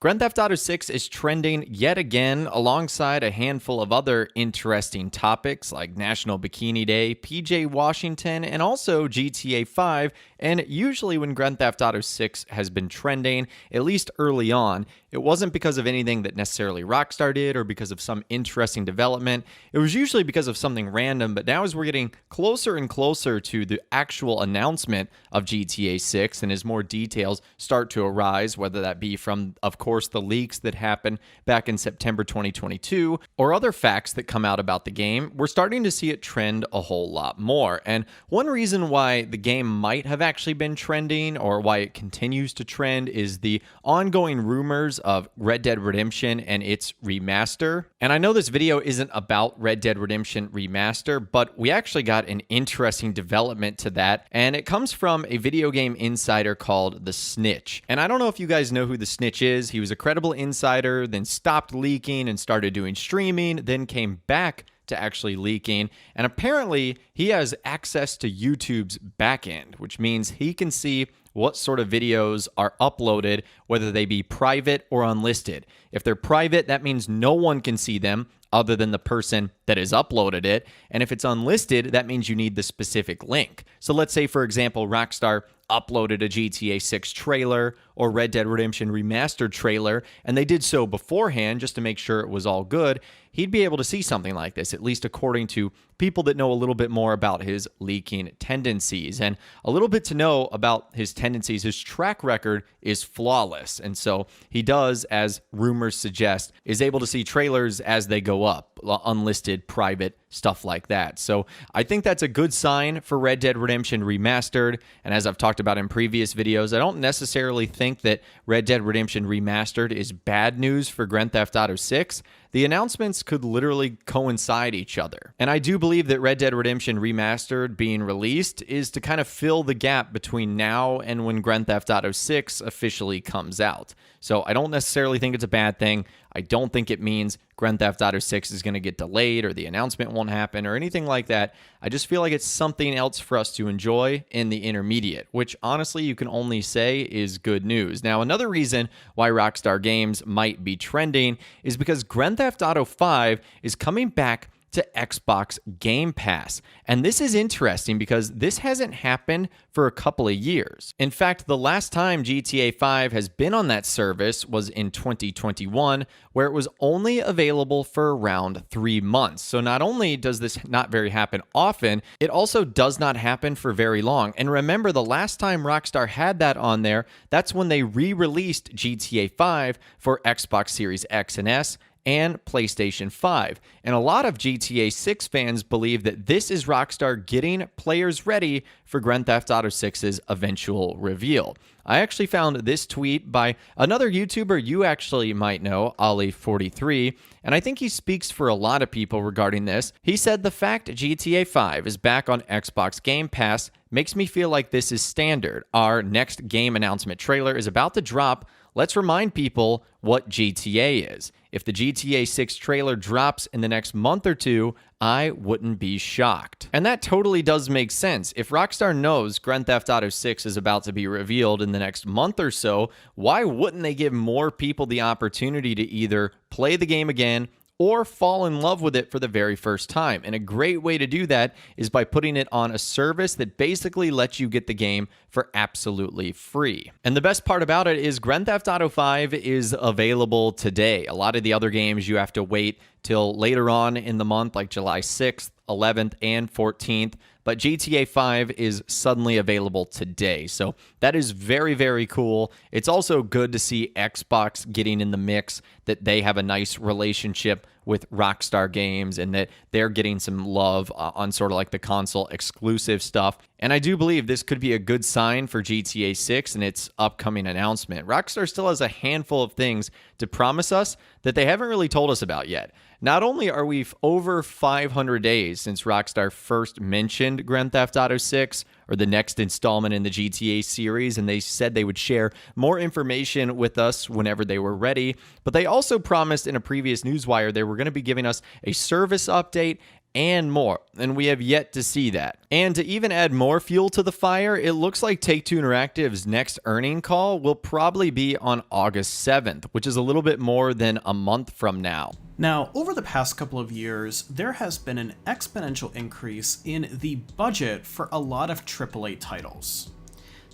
Grand Theft Auto 6 is trending yet again alongside a handful of other interesting topics like National Bikini Day, PJ Washington, and also GTA 5. And usually when Grand Theft Auto 6 has been trending, at least early on, it wasn't because of anything that necessarily Rockstar did or because of some interesting development. It was usually because of something random, but now as we're getting closer and closer to the actual announcement of GTA 6 and as more details start to arise, whether that be from, of course, the leaks that happened back in September 2022 or other facts that come out about the game, we're starting to see it trend a whole lot more. And one reason why the game might have actually been trending or why it continues to trend is the ongoing rumors of Red Dead Redemption and its remaster. And I know this video isn't about Red Dead Redemption Remaster, but we actually got an interesting development to that, and it comes from a video game insider called The Snitch. And I don't know if you guys know who The Snitch is. He was a credible insider, then stopped leaking and started doing streaming, then came back to actually leaking. And apparently he has access to YouTube's backend, which means he can see what sort of videos are uploaded, whether they be private or unlisted. If they're private, that means no one can see them other than the person that has uploaded it. And if it's unlisted, that means you need the specific link. So let's say, for example, Rockstar uploaded a GTA 6 trailer or Red Dead Redemption Remastered trailer, and they did so beforehand just to make sure it was all good. He'd be able to see something like this, at least according to people that know a little bit more about his leaking tendencies. And a little bit to know about his tendencies, his track record is flawless. And so he does, as rumors suggest, is able to see trailers as they go up, unlisted, private, stuff like that. So I think that's a good sign for Red Dead Redemption Remastered. And as I've talked about in previous videos, I don't necessarily think that Red Dead Redemption Remastered is bad news for Grand Theft Auto 6. The announcements could literally coincide each other. And I do believe that Red Dead Redemption Remastered being released is to kind of fill the gap between now and when Grand Theft Auto 6 officially comes out. So I don't necessarily think it's a bad thing. I don't think it means Grand Theft Auto 6 is going to get delayed or the announcement won't happen or anything like that. I just feel like it's something else for us to enjoy in the intermediate, which honestly you can only say is good news. Now, another reason why Rockstar Games might be trending is because Grand Theft Auto 5 is coming back to Xbox Game Pass. And this is interesting because this hasn't happened for a couple of years. In fact, the last time GTA 5 has been on that service was in 2021, where it was only available for around 3 months. So not only does this not very happen often, it also does not happen for very long. And remember, the last time Rockstar had that on there, that's when they re-released GTA 5 for Xbox Series X and S and PlayStation 5. And a lot of GTA 6 fans believe that this is Rockstar getting players ready for Grand Theft Auto 6's eventual reveal. I actually found this tweet by another YouTuber you actually might know, Ollie43, and I think he speaks for a lot of people regarding this. He said, "The fact GTA 5 is back on Xbox Game Pass makes me feel like this is standard. Our next game announcement trailer is about to drop. Let's remind people what GTA is. If the GTA 6 trailer drops in the next month or two, I wouldn't be shocked." And that totally does make sense. If Rockstar knows Grand Theft Auto 6 is about to be revealed in the next month or so, why wouldn't they give more people the opportunity to either play the game again or fall in love with it for the very first time? And a great way to do that is by putting it on a service that basically lets you get the game for absolutely free. And the best part about it is Grand Theft Auto 5 is available today. A lot of the other games you have to wait till later on in the month, like July 6th, 11th, and 14th. But GTA 5 is suddenly available today. So that is very, very cool. It's also good to see Xbox getting in the mix, that they have a nice relationship with Rockstar Games and that they're getting some love on sort of like the console exclusive stuff. And I do believe this could be a good sign for GTA 6 and its upcoming announcement. Rockstar still has a handful of things to promise us that they haven't really told us about yet. Not only are we over 500 days since Rockstar first mentioned Grand Theft Auto 6 or the next installment in the GTA series, and they said they would share more information with us whenever they were ready, but they also promised in a previous newswire they were going to be giving us a service update and more, and we have yet to see that. And to even add more fuel to the fire, it looks like Take-Two Interactive's next earning call will probably be on August 7th, which is a little bit more than a month from now. Now, over the past couple of years, there has been an exponential increase in the budget for a lot of AAA titles.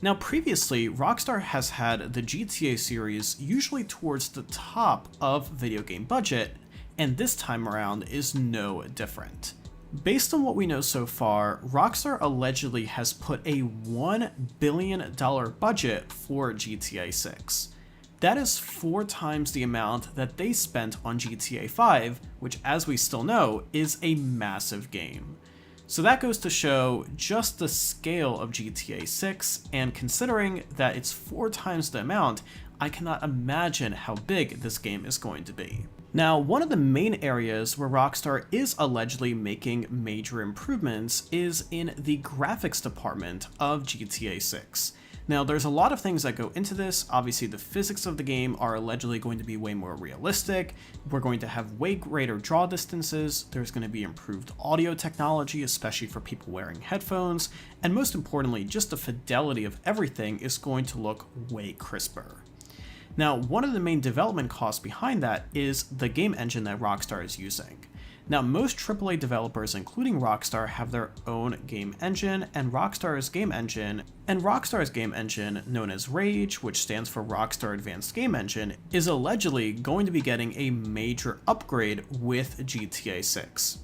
Now, previously, Rockstar has had the GTA series usually towards the top of video game budget, and this time around is no different. Based on what we know so far, Rockstar allegedly has put a $1 billion budget for GTA 6. That is 4 times the amount that they spent on GTA 5, which, as we still know, is a massive game. So that goes to show just the scale of GTA 6, and considering that it's 4 times the amount, I cannot imagine how big this game is going to be. Now, one of the main areas where Rockstar is allegedly making major improvements is in the graphics department of GTA 6. Now, there's a lot of things that go into this. Obviously, the physics of the game are allegedly going to be way more realistic. We're going to have way greater draw distances. There's going to be improved audio technology, especially for people wearing headphones. And most importantly, just the fidelity of everything is going to look way crisper. Now, one of the main development costs behind that is the game engine that Rockstar is using. Now, most AAA developers, including Rockstar, have their own game engine, and Rockstar's game engine, known as Rage, which stands for Rockstar Advanced Game Engine, is allegedly going to be getting a major upgrade with GTA 6.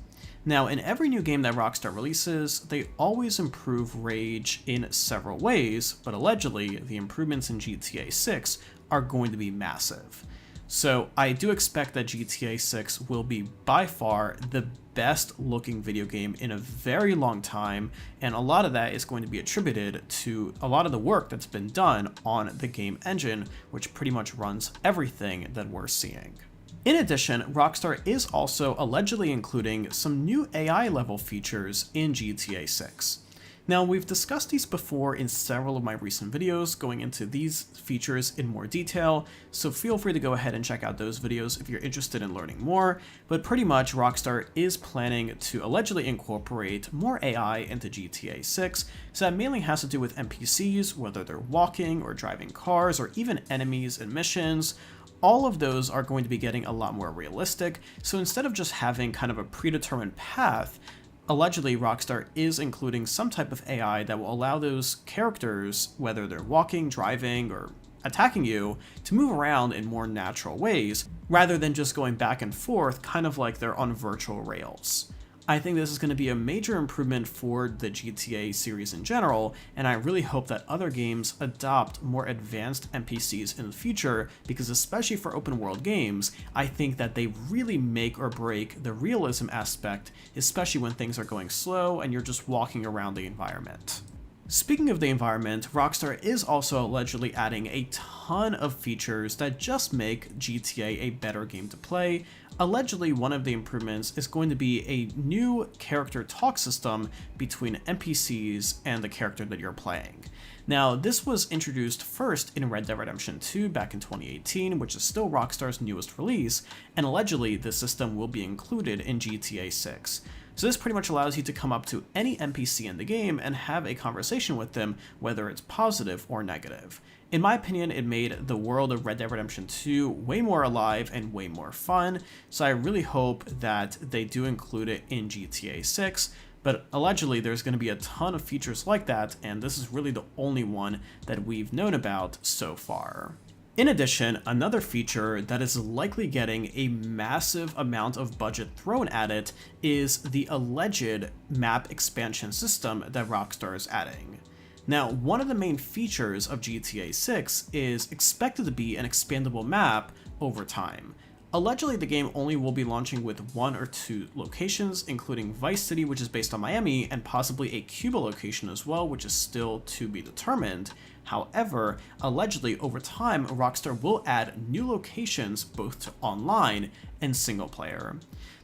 Now, in every new game that Rockstar releases, they always improve Rage in several ways, but allegedly, the improvements in GTA 6 are going to be massive. So I do expect that GTA 6 will be by far the best looking video game in a very long time, and a lot of that is going to be attributed to a lot of the work that's been done on the game engine, which pretty much runs everything that we're seeing. In addition, Rockstar is also allegedly including some new AI level features in GTA 6. Now, we've discussed these before in several of my recent videos going into these features in more detail, so feel free to go ahead and check out those videos if you're interested in learning more, but pretty much Rockstar is planning to allegedly incorporate more AI into GTA 6, so that mainly has to do with NPCs, whether they're walking or driving cars, or even enemies and missions. All of those are going to be getting a lot more realistic, so instead of just having kind of a predetermined path, allegedly Rockstar is including some type of AI that will allow those characters, whether they're walking, driving, or attacking you, to move around in more natural ways, rather than just going back and forth, kind of like they're on virtual rails. I think this is going to be a major improvement for the GTA series in general, and I really hope that other games adopt more advanced NPCs in the future, because especially for open world games, I think that they really make or break the realism aspect, especially when things are going slow and you're just walking around the environment. Speaking of the environment, Rockstar is also allegedly adding a ton of features that just make GTA a better game to play. Allegedly, one of the improvements is going to be a new character talk system between NPCs and the character that you're playing. Now, this was introduced first in Red Dead Redemption 2 back in 2018, which is still Rockstar's newest release, and allegedly this system will be included in GTA 6. So this pretty much allows you to come up to any NPC in the game and have a conversation with them, whether it's positive or negative. In my opinion, it made the world of Red Dead Redemption 2 way more alive and way more fun, so I really hope that they do include it in GTA 6, but allegedly there's going to be a ton of features like that, and this is really the only one that we've known about so far. In addition, another feature that is likely getting a massive amount of budget thrown at it is the alleged map expansion system that Rockstar is adding. Now, one of the main features of GTA 6 is expected to be an expandable map over time. Allegedly, the game only will be launching with 1 or 2 locations, including Vice City, which is based on Miami, and possibly a Cuba location as well, which is still to be determined. However, allegedly over time, Rockstar will add new locations both to online and single player.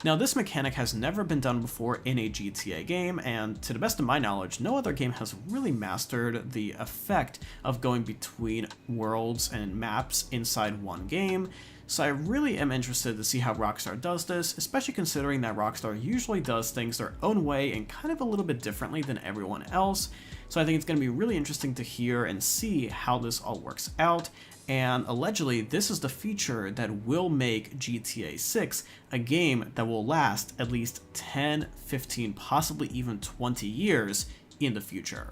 Now, this mechanic has never been done before in a GTA game, and to the best of my knowledge, no other game has really mastered the effect of going between worlds and maps inside one game. So I really am interested to see how Rockstar does this, especially considering that Rockstar usually does things their own way and kind of a little bit differently than everyone else. So I think it's going to be really interesting to hear and see how this all works out. And allegedly, this is the feature that will make GTA 6 a game that will last at least 10, 15, possibly even 20 years in the future.